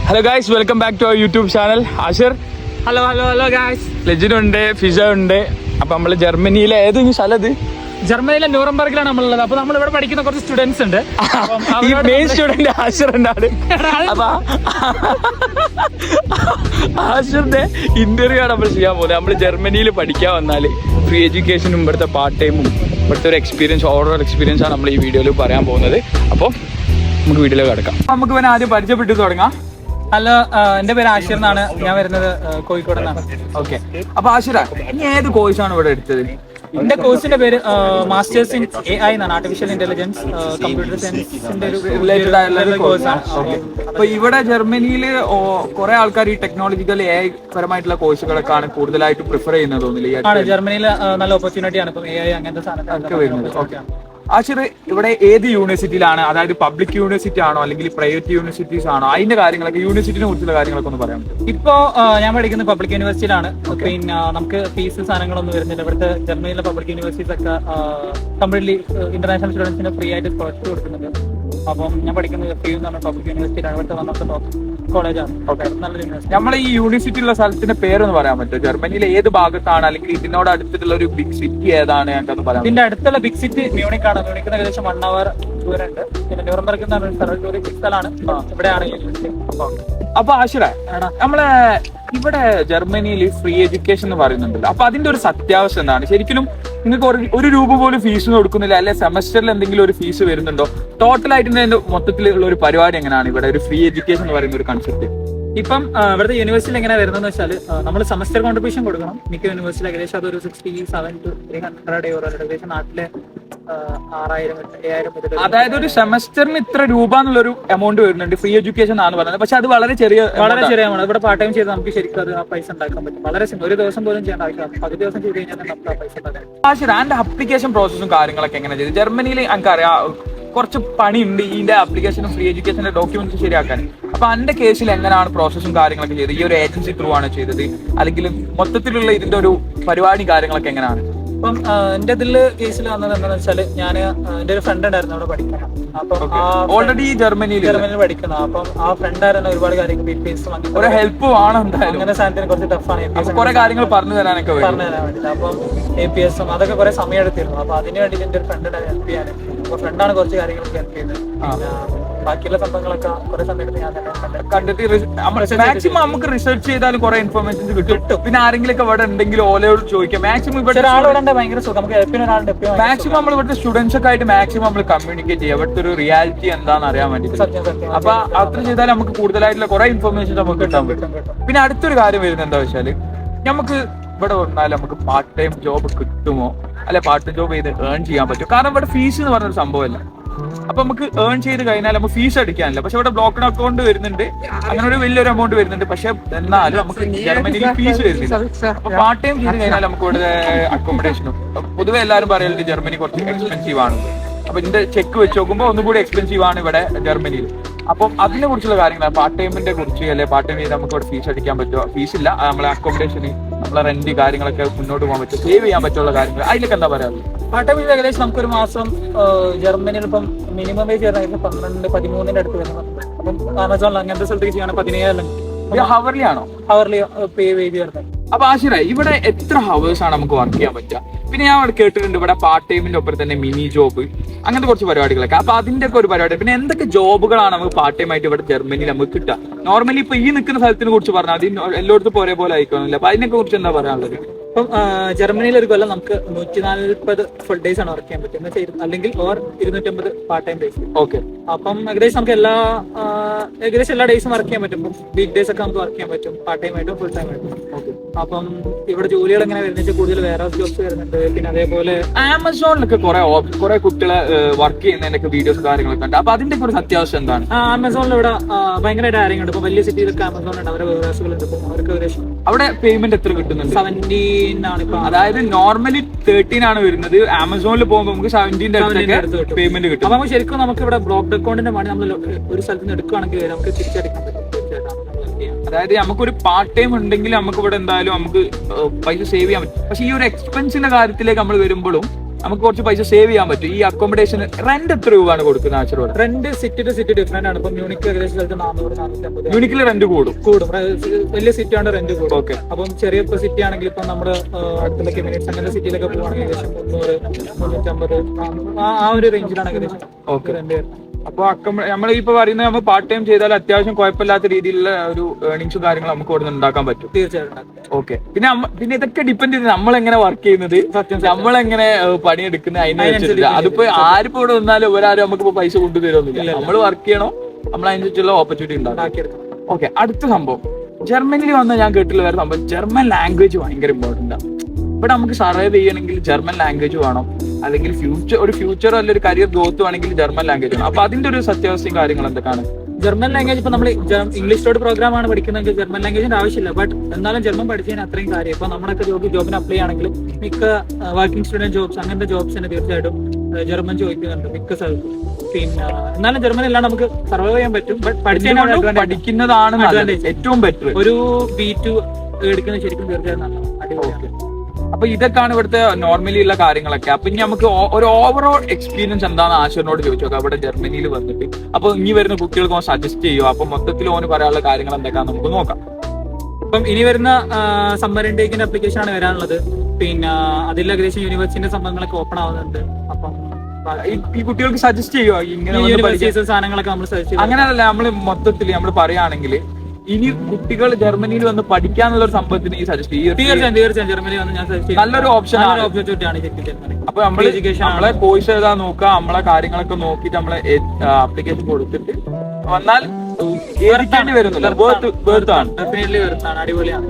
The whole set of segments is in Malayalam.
Hello guys, welcome back to our YouTube channel. Ashir, hello guys. Lejin ഉണ്ട്, ഫിസ ഉണ്ട്. അപ്പൊ നമ്മള് ജർമ്മനിയിലെ ഏതെങ്കിലും സ്ഥലം ഇത് ജർമ്മനിയിലെ ന്യൂറംബർഗിലാണ് നമ്മളുള്ളത്. അപ്പൊ നമ്മൾ ഇവിടെ പഠിക്കുന്ന കുറച്ച് സ്റ്റുഡൻസ് ഉണ്ട്. ഈ മെയിൻ സ്റ്റുഡന്റ് ആഷിർ ഉണ്ടാണ്. അപ്പൊ ആഷിറിന്റെ ഇന്റർവ്യൂ ആണ് നമ്മൾ ചെയ്യാൻ പോകുന്നത്. നമ്മൾ ജർമ്മനിയിൽ പഠിക്കാൻ വന്നാല് ഫ്രീ എഡ്യൂക്കേഷനും ഇവിടുത്തെ പാർട്ട് ടൈമും ഇവിടുത്തെ ഒരു എക്സ്പീരിയൻസ്, ഓവറോൾ എക്സ്പീരിയൻസ് ആണ് നമ്മൾ ഈ വീഡിയോയിൽ പറയാൻ പോകുന്നത്. അപ്പോൾ നമുക്ക് വീഡിയോയിലേക്ക് കിടക്കാം. നമുക്ക് പിന്നെ ആദ്യം പരിചയപ്പെട്ട് തുടങ്ങാം. ഹലോ, എന്റെ പേര് ആഷിർ എന്നാണ്. ഞാൻ വരുന്നത് കോഴിക്കോട് നിന്നാണ്. ഓക്കെ, അപ്പൊ ആഷിറ, ഇനി ഏത് കോഴ്സാണ് ഇവിടെ എടുത്തത്? എന്റെ കോഴ്സിന്റെ പേര് മാസ്റ്റേഴ്സ് ഇൻ AI എന്നാണ്. ആർട്ടിഫിഷ്യൽ ഇന്റലിജൻസ് കമ്പ്യൂട്ടർ സയൻസിന്റെ ഒരു റിലേറ്റഡ് ആയിട്ടുള്ള കോഴ്സാണ്. ഓക്കെ, അപ്പൊ ഇവിടെ ജർമ്മനിയിൽ കുറെ ആൾക്കാർ ഈ ടെക്നോളജിക്കൽ AI പരമായിട്ടുള്ള കോഴ്സുകളൊക്കെയാണ് കൂടുതലായിട്ട് പ്രിഫർ ചെയ്യുന്നത് തോന്നില്ല? ആണ്, ജർമ്മനിയിൽ നല്ല ഓപ്പർച്യൂണിറ്റി ആണ് ഇപ്പൊ AI അങ്ങനത്തെ സാധനങ്ങളൊക്കെ വരുന്നത്. ഓക്കെ, ആഷിർ, ഇവിടെ ഏത് യൂണിവേഴ്സിറ്റിയിലാണ്? അതായത് പബ്ലിക് യൂണിവേഴ്സിറ്റി ആണോ അല്ലെങ്കിൽ പ്രൈവറ്റ് യൂണിവേഴ്സിറ്റീസ് ആണോ? അതിന്റെ കാര്യങ്ങളൊക്കെ, യൂണിവേഴ്സിറ്റിനെ കുറിച്ചുള്ള കാര്യങ്ങളൊക്കെ ഒന്ന് പറയാൻ പറ്റും? ഇപ്പോ ഞാൻ പഠിക്കുന്നത് പബ്ലിക് യൂണിവേഴ്സിറ്റിയിലാണ്. പിന്നെ നമുക്ക് ഫീസ് സാധനങ്ങളൊന്നും വരുന്നില്ല. ഇവിടുത്തെ ജർമ്മനിയിലെ പബ്ലിക് യൂണിവേഴ്സിറ്റീസ് ഒക്കെ കംപ്ലീറ്റ്ലി ഇന്റർനാഷണൽ സ്റ്റുഡൻസിന് ഫ്രീ ആയിട്ട് സ്കോളർഷിപ്പ് കൊടുക്കുന്നുണ്ട്. അപ്പം ഞാൻ പഠിക്കുന്നത് FU എന്ന് പറഞ്ഞ പബ്ലിക് യൂണിവേഴ്സിറ്റിയിലാണ്. ഇവിടുത്തെ വൺ ഓഫ് ദ ടോപ്പ് കോളേജാണ്. നല്ലൊരു യൂണിവേഴ്സിറ്റി. നമ്മളെ ഈ യൂണിവേഴ്സിറ്റി ഉള്ള സ്ഥലത്തിന്റെ പേരൊന്ന് പറയാൻ പറ്റുമോ? ജർമ്മനിയിലെ ഏത് ഭാഗത്താണ്, അല്ലെങ്കിൽ ഇതിനോട് അടുത്തിട്ടുള്ള ഒരു ബിഗ് സിറ്റി ഏതാണ്? ഞങ്ങൾക്കൊന്ന് പറയാം. ഇതിന്റെ അടുത്തുള്ള ബിഗ് സിറ്റി മ്യൂണിക് ആണ്. മ്യൂണിക്കിന് ഏകദേശം 1 hour ദൂരമുണ്ട്. പിന്നെ ന്യൂറംബർഗ് എന്ന് പറഞ്ഞ ടൂറിസ്റ്റ് സ്ഥലമാണ്. ഇവിടെയാണ് യൂണിവേഴ്സിറ്റി. അപ്പൊ ആഷിറ, നമ്മളെ ഇവിടെ ജർമ്മനിയിൽ ഫ്രീ എഡ്യൂക്കേഷൻ എന്ന് പറയുന്നുണ്ടല്ലോ, അപ്പൊ അതിന്റെ ഒരു സത്യാവസ്ഥ എന്താണ്? ശരിക്കും നിങ്ങൾക്ക് ഒരു രൂപ പോലും ഫീസ് കൊടുക്കുന്നില്ല, അല്ലെ സെമസ്റ്ററിൽ എന്തെങ്കിലും ഒരു ഫീസ് വരുന്നുണ്ടോ? ടോട്ടലായിട്ട് മൊത്തത്തിലുള്ള ഒരു പരിപാടി എങ്ങനെയാണ് ഇവിടെ ഒരു ഫ്രീ എഡ്യൂക്കേഷൻ എന്ന് പറയുന്ന ഒരു കൺസെപ്റ്റ്? ഇപ്പം ഇവിടുത്തെ യൂണിവേഴ്സിറ്റിയിൽ എങ്ങനെ വരുന്നതെന്ന് വെച്ചാൽ നമ്മൾ സെമസ്റ്റർ കോൺട്രിബ്യൂഷൻ കൊടുക്കണം. മിക്ക യൂണിവേഴ്സിറ്റി ഏകദേശം അതൊരു 67 to 300 euro, ഏകദേശം നാട്ടിലെ 6000 7000. അതായത് ഒരു സെമസ്റ്ററിന് ഇത്ര രൂപ എന്നുള്ളൊരു എമൗണ്ട് വരുന്നുണ്ട് ഫ്രീ എഡ്യൂക്കേഷൻ ആണ് പറയുന്നത്. പക്ഷെ അത് വളരെ ചെറിയ എമൗണ്ട്. ഇവിടെ പാർട്ട് ടൈം ചെയ്ത് നമുക്ക് ശരിക്കും അത് ആ പൈസ ഉണ്ടാക്കാൻ പറ്റും. വളരെ ഒരു ദിവസം പോലും ചെയ്യേണ്ട ആവശ്യമില്ല. 10 ദിവസം ചെയ്ത് കഴിഞ്ഞാൽ നമുക്ക് ആ പൈസ ഉണ്ടാക്കാൻ. ആഷിർ, അതിന്റെ അപ്ലിക്കേഷൻ പ്രോസസ്സും കാര്യങ്ങളൊക്കെ എങ്ങനെ ചെയ്ത്? ജർമ്മനിയിൽ എനിക്കറിയാം കുറച്ച് പണിയുണ്ട് ഇതിന്റെ ആപ്ലിക്കേഷനും ഫ്രീ എഡ്യൂക്കേഷന്റെ ഡോക്യുമെന്റ്സ് ശരിയാക്കാൻ. അപ്പൊ എന്റെ കേസിൽ എങ്ങനെയാണ് പ്രോസസ്സും കാര്യങ്ങളൊക്കെ ചെയ്തത്? ഈ ഒരു ഏജൻസി ത്രൂ ആണ് ചെയ്തത്, അല്ലെങ്കിൽ മൊത്തത്തിലുള്ള ഇതിന്റെ ഒരു പരിപാടി കാര്യങ്ങളൊക്കെ എങ്ങനെയാണ്? അപ്പം എന്റെ കേസിൽ വന്നത് എന്താണെന്ന് വെച്ചാൽ, ഞാൻ എന്റെ ഒരു ഫ്രണ്ട് ഉണ്ടായിരുന്നു അവിടെ പഠിക്കണം. അപ്പം ഓൾറെഡി ജർമ്മനിയിൽ പഠിക്കണം. അപ്പം ആ ഫ്രണ്ട് ആയിരുന്നു ഒരുപാട് കാര്യങ്ങൾ ഒരു ഹെൽപ്പ് ആണ് എന്തായാലും. അങ്ങനെ സാധനത്തിന് കുറച്ച് ടഫാണ്. കുറെ കാര്യങ്ങൾ പറഞ്ഞു തരാനൊക്കെ വേണ്ടിട്ട്. അപ്പം APS അതൊക്കെ കുറെ സമയം എടുത്തിരുന്നു. അപ്പൊ അതിന് വേണ്ടി എന്റെ ഒരു ഫ്രണ്ടിനെ ഹെൽപ്പ് ചെയ്യാൻ. അപ്പൊ ഫ്രണ്ടാണ് കുറച്ച് കാര്യങ്ങളൊക്കെ ഹെൽപ്പ് ചെയ്തത്. ബാക്കിയുള്ള സംഭവങ്ങളൊക്കെ കുറെ സമയം എടുത്ത് ഞാൻ തന്നെ കണ്ടിട്ട് മാക്സിമം നമുക്ക് റിസർച്ച് ചെയ്താലും കുറെ ഇൻഫർമേഷൻസ് കിട്ടും. പിന്നെ ആരെങ്കിലും ഒക്കെ ഇവിടെ ഉണ്ടെങ്കിൽ ഓലോട് ചോദിക്കാം. മാക്സിമം ഇവിടെ ഒരാളുടെ ഭയങ്കര സുഖം. നമുക്ക് ഹെൽപ്പിന് ഒരാളുടെ മാക്സിമം നമ്മൾ ഇവിടുത്തെ സ്റ്റുഡൻസ് ഒക്കെ ആയിട്ട് മാക്സിമം നമ്മൾ കമ്മ്യൂണിക്കേറ്റ് ചെയ്യുക, ഇവിടുത്തെ ഒരു റിയാലിറ്റി എന്താണെന്ന് അറിയാൻ വേണ്ടി. അപ്പൊ അത്ര ചെയ്താൽ നമുക്ക് കൂടുതലായിട്ടുള്ള കുറെ ഇൻഫർമേഷൻ നമുക്ക് കിട്ടാൻ പറ്റും. പിന്നെ അടുത്തൊരു കാര്യം വരുന്നത് എന്താ വെച്ചാല്, നമുക്ക് ഇവിടെ വന്നാൽ നമുക്ക് പാർട്ട് ടൈം ജോബ് കിട്ടുമോ, അല്ലെ പാർട്ട് ടൈം ജോബ് ചെയ്ത് ഏൺ ചെയ്യാൻ പറ്റും? കാരണം ഇവിടെ ഫീസ് എന്ന് പറഞ്ഞൊരു സംഭവമല്ല. അപ്പൊ നമുക്ക് ഏൺ ചെയ്ത് കഴിഞ്ഞാൽ നമുക്ക് ഫീസ് അടിക്കാനില്ല. പക്ഷെ ഇവിടെ ബ്ലോക്കഡ് അക്കൗണ്ട് വരുന്നുണ്ട്, അങ്ങനെ ഒരു വലിയൊരു എമൗണ്ട് വരുന്നുണ്ട്. പക്ഷെ എന്നാലും നമുക്ക് ജർമ്മനിയിൽ ഫീസ് വരുന്നില്ല. അപ്പൊ പാർട്ട് ടൈം ചെയ്ത് കഴിഞ്ഞാൽ നമുക്ക് ഇവിടെ അക്കോമഡേഷനും പൊതുവെ എല്ലാവരും പറയലുണ്ട് ജർമ്മനി കുറച്ച് എക്സ്പെൻസീവ് ആണ്. അപ്പൊ ഇതിന്റെ ചെക്ക് വെച്ച് നോക്കുമ്പോൾ ഒന്നുകൂടി എക്സ്പെൻസീവ് ആണ് ഇവിടെ ജർമ്മനിയിൽ. അപ്പം അതിനെ കുറിച്ചുള്ള കാര്യങ്ങൾ, പാർട്ട് ടൈമിന്റെ കുറിച്ച്, അല്ലെ പാർട്ട് ടൈം ചെയ്ത് നമുക്ക് ഇവിടെ ഫീസ് അടിക്കാൻ പറ്റുമോ? ഫീസ് ഇല്ല, നമ്മളെ അക്കോമഡേഷന്, നമ്മളെ റെന്റ് കാര്യങ്ങളൊക്കെ മുന്നോട്ട് പോകാൻ പറ്റും, സേവ് ചെയ്യാൻ പറ്റുള്ള കാര്യങ്ങൾ, അതിലൊക്കെ എന്താ പറയാറ്? പാർട്ട് ടൈം ഏകദേശം നമുക്കൊരു മാസം ജർമ്മനിയിൽ ഇപ്പം മിനിമം വേജ് വരുന്നത് 12-13 അടുത്ത് വരുന്നുണ്ട്. അപ്പം ആമസോണിൽ അങ്ങനത്തെ സ്ഥലത്തേക്ക് ചെയ്യണം 17,000 ഹവർലി ആണോ? ഹവർലി പേ വേജ് വരുന്നത്. അപ്പൊ ആഷിറ, ഇവിടെ എത്ര ഹവേഴ്സ് ആണ് നമുക്ക് വർക്ക് ചെയ്യാൻ പറ്റുക? പിന്നെ ഞാൻ ഇവിടെ കേട്ടിട്ടുണ്ട് ഇവിടെ പാർട്ട് ടൈമിന്റെ ഒപ്പം തന്നെ മിനി ജോബ്, അങ്ങനത്തെ കുറച്ച് പരിപാടികളൊക്കെ. അപ്പൊ അതിന്റെ ഒക്കെ ഒരു പരിപാടി. പിന്നെ എന്തൊക്കെ ജോബുകളാണ് നമുക്ക് പാർട്ട് ടൈം ആയിട്ട് ഇവിടെ ജർമ്മനിയിൽ നമുക്ക് കിട്ടുക? നോർമലി ഇപ്പൊ ഈ നിൽക്കുന്ന സ്ഥലത്തിനെ കുറിച്ച് പറഞ്ഞാൽ അത് എല്ലായിടത്തും ഒരേപോലെ ആയിക്കോണില്ല. അപ്പൊ അതിനെ കുറിച്ച് എന്താ പറയാനുള്ളത്? ഇപ്പം ജർമ്മനിയിൽ ഒരു കൊല്ലം നമുക്ക് 140 ഫുൾ ഡേയ്സ് ആണ് വർക്ക് ചെയ്യാൻ പറ്റും, അല്ലെങ്കിൽ 250 പാർട്ട് ടൈം ഡേയ്സ്. ഓക്കെ, അപ്പം ഏകദേശം നമുക്ക് ഏകദേശം എല്ലാ ഡേയ്സും വർക്ക് ചെയ്യാൻ പറ്റും. വീക്ക് ഡേയ്സ് ഒക്കെ നമുക്ക് വർക്ക് ചെയ്യാൻ പറ്റും, പാർട്ട് ടൈം ആയിട്ടും ഫുൾ ടൈം ആയിട്ടും. അപ്പം ഇവിടെ ജോലികൾ എങ്ങനെ വരുന്നത് കൂടുതൽ വേറെ ജോബ്സ് വരുന്നുണ്ട്. പിന്നെ അതേപോലെ ആമസോണിലൊക്കെ കുറെ കുട്ടികളെ വർക്ക് ചെയ്യുന്നതിന്റെ വീഡിയോസ് കാര്യങ്ങളൊക്കെ ഉണ്ട്. അപ്പൊ അതിന്റെ ഒരു അത്യാവശ്യം എന്താണ്? ആമസോണിൽ ഇവിടെ ഭയങ്കരമായിട്ട് ആരെങ്കിലും ഉണ്ട്. ഇപ്പൊ വലിയ സിറ്റിയിലൊക്കെ ആമസോൺ ഉണ്ട്, അവരുടെ വേഴ്സുകളുണ്ട്. ഇപ്പൊ അവർക്ക് ഏകദേശം അവിടെ പേയ്മെന്റ് എത്ര കിട്ടുന്നുണ്ട്? 17 ആണ് ഇപ്പൊ. അതായത് നോർമലി 13 ആണ് വരുന്നത്. ആമസോണിൽ പോകുമ്പോൾ നമുക്ക് 17 അടുത്ത് പേയ്മെന്റ് കിട്ടും. അപ്പൊ നമുക്ക് ശരിക്കും നമുക്ക് ഇവിടെ ബ്ലോക്ക് അക്കൗണ്ടിന്റെ മണി നമ്മൾ ഒരു സ്ഥലത്ത് നിന്ന് എടുക്കുകയാണെങ്കിൽ നമുക്ക് തിരിച്ചടിക്കാൻ പറ്റും. അതായത് നമുക്കൊരു പാർട്ട് ടൈം ഉണ്ടെങ്കിൽ നമുക്ക് ഇവിടെ എന്തായാലും നമുക്ക് പൈസ സേവ് ചെയ്യാൻ പറ്റും. പക്ഷെ ഈ ഒരു എക്സ്പെൻസിന്റെ കാര്യത്തിലേക്ക് നമ്മൾ വരുമ്പോഴും നമുക്ക് കുറച്ച് പൈസ സേവ് ചെയ്യാൻ പറ്റും. ഈ അക്കോമഡേഷൻ റെന്റ് എത്ര രൂപയാണ് കൊടുക്കുന്നത് ആശ്രമം? Rent city to city different ആണ്. ഇപ്പൊ മ്യൂണിക് ഏകദേശം 400-450 മ്യൂണിക്കിൽ റെന്റ് കൂടും. വലിയ സിറ്റി ആണ് റെന്റ് കൂടും. ഓക്കെ. അപ്പം ചെറിയ സിറ്റി ആണെങ്കിൽ ഇപ്പൊ നമ്മുടെ അടുത്തുള്ള മിനിറ്റ്സ് അങ്ങനത്തെ സിറ്റിയിലൊക്കെ പോകുകയാണെങ്കിൽ ഏകദേശം 300-350 ആ ഒരു റേഞ്ചിലാണ് ഏകദേശം റെന്റ് വരുന്നത്. അപ്പൊ നമ്മൾ ഇപ്പൊ പറയുന്നത് നമ്മൾ പാർട്ട് ടൈം ചെയ്താൽ അത്യാവശ്യം കുഴപ്പമില്ലാത്ത രീതിയിലുള്ള ഒരു ഏർണിങ്സും കാര്യങ്ങളും നമുക്ക് ഇവിടെ നിന്ന് ഉണ്ടാക്കാൻ പറ്റും. തീർച്ചയായിട്ടും. ഓക്കെ. പിന്നെ ഇതൊക്കെ ഡിപ്പെൻഡ് ചെയ്ത് നമ്മളെങ്ങനെ വർക്ക് ചെയ്യുന്നത്, നമ്മളെങ്ങനെ പണിയെടുക്കുന്നത് അതിനനുസരിച്ചില്ല. അതിപ്പോ ആരിപ്പോ ഇവിടെ വന്നാലും ഒരാരും നമുക്കിപ്പോ പൈസ കൊണ്ടുതരുമൊന്നുമില്ല. നമ്മൾ വർക്ക് ചെയ്യണോ, നമ്മളതിനനുസരിച്ചുള്ള ഓപ്പർച്യൂണിറ്റി ഉണ്ടാക്കാം. ഓക്കെ. അടുത്ത സംഭവം, ജർമ്മനിയിൽ വന്ന ഞാൻ കേട്ടില്ല വേറെ സംഭവം, ജർമ്മൻ ലാംഗ്വേജ് ഭയങ്കര ഇമ്പോർട്ടന്റ് ആണ്. ഇവിടെ നമുക്ക് സർവൈവ് ചെയ്യണമെങ്കിൽ ജർമ്മൻ ലാംഗ്വേജ് വേണം, അല്ലെങ്കിൽ ഫ്യൂച്ചർ അല്ലെങ്കിൽ ഒരു കരിയർ ഗ്രോത്ത് വേണമെങ്കിൽ ജർമ്മൻ ലാംഗ്വേജ് വേണം. അപ്പൊ അതിന്റെ ഒരു സത്യാവസ്ഥയും കാര്യങ്ങൾ എന്തൊക്കെയാണ്? ജർമ്മൻ ലാംഗ്വേജ് ഇപ്പൊ നമ്മൾ ഇംഗ്ലീഷോട് പ്രോഗ്രാം ആണ് പഠിക്കുന്നതെങ്കിൽ ജർമ്മൻ ലാംഗ്വേജിന്റെ ആവശ്യമില്ല. ബട്ട് എന്നാലും ജർമ്മൻ പഠിച്ചതിന് അത്രയും കാര്യം. ഇപ്പൊ നമ്മളൊക്കെ ജോബിന് അപ്ലൈ ആണെങ്കിലും മിക്ക വർക്കിംഗ് സ്റ്റുഡന്റ് ജോബ്സ് അങ്ങനത്തെ ജോബ്സിന് തീർച്ചയായിട്ടും ജർമ്മൻ ചോദിക്കുന്നുണ്ട് മിക്ക സ്ഥലത്തും. പിന്നെ എന്നാലും ജർമ്മൻ ഇല്ലാണ്ട് നമുക്ക് സർവൈവ് ചെയ്യാൻ പറ്റും. ബട്ട് പഠിക്കുന്നതാണ് ഏറ്റവും ബെറ്റർ. ഒരു B2 എടുക്കുന്നത് ശരിക്കും തീർച്ചയായും നല്ലതാണ്. അടിപൊളിയാണ്. അപ്പൊ ഇതൊക്കെയാണ് ഇവിടുത്തെ നോർമലി ഉള്ള കാര്യങ്ങളൊക്കെ. അപ്പൊ ഇനി നമുക്ക് ഒരു ഓവറോൾ എക്സ്പീരിയൻസ് എന്താണ് ആശുവിനോട് ചോദിച്ചു നോക്കാം അവിടെ ജർമ്മനിയിൽ വന്നിട്ട്. അപ്പൊ ഇനി വരുന്ന കുട്ടികൾക്ക് ഓൻ സജസ്റ്റ് ചെയ്യുമോ? അപ്പൊ മൊത്തത്തിൽ ഓന് പറയാനുള്ള കാര്യങ്ങൾ എന്തൊക്കെയാണെന്ന് നമുക്ക് നോക്കാം. അപ്പം ഇനി വരുന്ന സമ്മർ ഇൻടേക്കിന്റെ അപ്ലിക്കേഷൻ ആണ് വരാനുള്ളത്. പിന്നെ അതിൽ ഏകദേശം യൂണിവേഴ്സിറ്റിന്റെ സംഭവങ്ങളൊക്കെ ഓപ്പൺ ആവുന്നുണ്ട്. അപ്പം ഈ കുട്ടികൾക്ക് സജസ്റ്റ് ചെയ്യുമോ ഇങ്ങനെ സാധനങ്ങളൊക്കെ നമ്മൾ സജസ്റ്റ് ചെയ്യും? അങ്ങനെയല്ല, നമ്മള് മൊത്തത്തിൽ നമ്മൾ പറയുകയാണെങ്കിൽ ഇനി കുട്ടികൾ ജർമ്മനിയിൽ വന്ന് പഠിക്കാന്നുള്ള ഒരു സംഭവത്തിന് ഈ സജസ്റ്റ് ചെയ്യും? തീർച്ചയായും ജർമ്മനിയിൽ വന്ന് ഞാൻ സജസ്റ്റ് ചെയ്യും. നല്ലൊരു ഓപ്ഷൻ ആണ്. അപ്പൊ നമ്മളെ കോഴ്സ് എഴുതാൻ നോക്കുക, നമ്മളെ കാര്യങ്ങളൊക്കെ നോക്കിയിട്ട് നമ്മളെ ആപ്ലിക്കേഷൻ കൊടുത്തിട്ട് വന്നാൽ വരുന്നില്ല. അടിപൊളിയാണ്.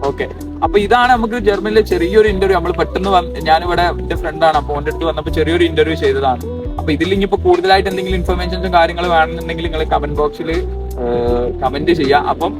ഓക്കെ. അപ്പൊ ഇതാണ് നമുക്ക് ജർമ്മനിലെ ചെറിയൊരു ഇന്റർവ്യൂ. നമ്മൾ പെട്ടെന്ന് ഞാനിവിടെ എന്റെ ഫ്രണ്ടാണ്, അപ്പൊ ഓന്റെ അടുത്ത് വന്നപ്പോ ചെറിയൊരു ഇന്റർവ്യൂ ചെയ്തതാണ്. അപ്പൊ ഇതിൽ ഇനിയിപ്പോ കൂടുതലായിട്ട് എന്തെങ്കിലും ഇൻഫർമേഷൻസും കാര്യങ്ങൾ വേണമെന്നുണ്ടെങ്കിൽ നിങ്ങൾ കമന്റ് ബോക്സിൽ കമന്റ് ചെയ്യാം. അപ്പം